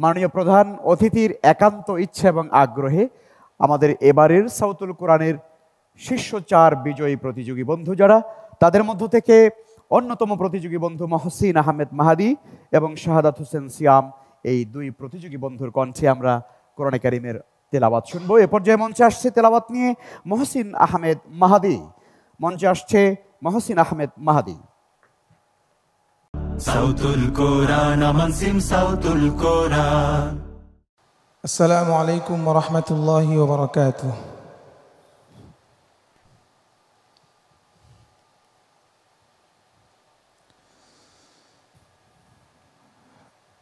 মাননীয় প্রধান অতিথির একান্ত ইচ্ছা এবং আগ্রহে আমাদের এবারের সাউতুল কোরআনের শীর্ষ 4 বিজয়ী প্রতিযোগী বন্ধু যারা, তাদের মধ্য থেকে অন্যতম প্রতিযোগী বন্ধু মহসিন আহমেদ মাহাদি এবং শাহাদাত হোসেন সিয়াম, এই 2 প্রতিযোগী বন্ধুর কণ্ঠে আমরা কোরআনে কারীমের তেলাওয়াত শুনবো। এ পর্যায়ে মঞ্চে আসছে তেলাওয়াত নিয়ে মহসিন আহমেদ মাহাদি। মঞ্চে আসছে মহসিন আহমেদ মাহাদি। সাউতুল কোরআন আমানসিম সাউতুল কোরআন। আসসালামু আলাইকুম ওয়া রাহমাতুল্লাহি ওয়া বারাকাতুহু।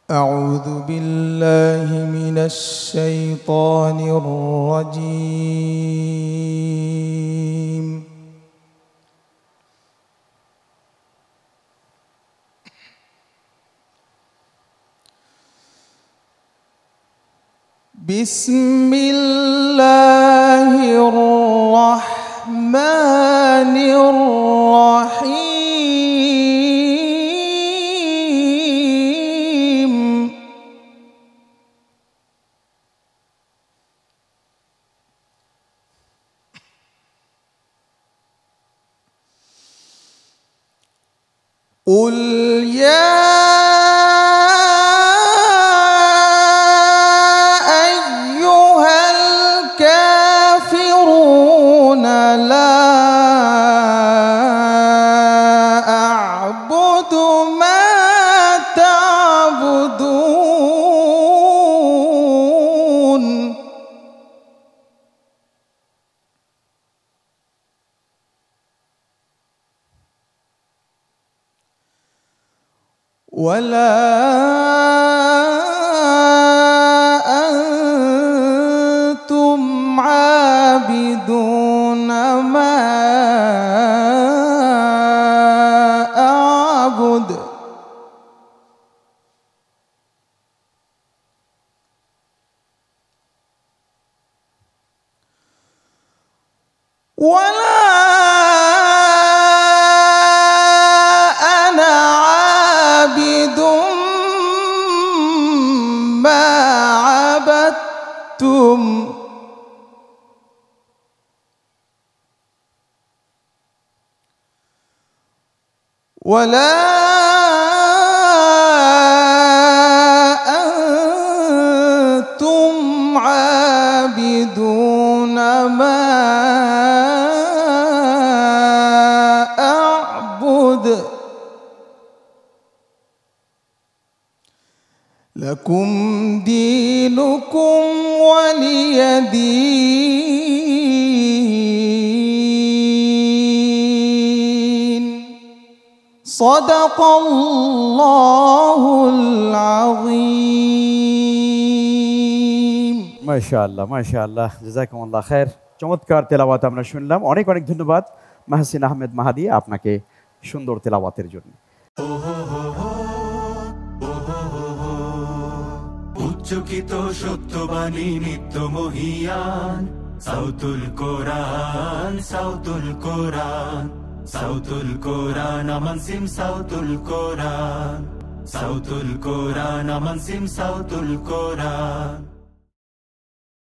أعوذ بالله من الشيطان الرجيم. بسم الله الرحمن الرحيم. قل يا ولا أنتم عابدون ما أعبد ولا ولا أنتم عابدون ما أعبد لكم دينكم ولي دين. صدق الله العظيم. মাশাআল্লাহ মাশাআল্লাহ, জাযাকুমুল্লাহ খায়ের। চমৎকার তেলাওয়াত আমরা শুনলাম। অনেক অনেক ধন্যবাদ মহসিন আহমেদ মাহাদি আপনাকে সুন্দর তেলাওয়াতের জন্য। উচ্চকিত সত্যবাণী নিত্য মহিয়ান সাউতুল কোরআন সাউতুল কোরআন সাউতুল কোরআন আমানসিম সাউতুল কোরআন সাউতুল কোরআন আমানসিম সাউতুল কোরআন।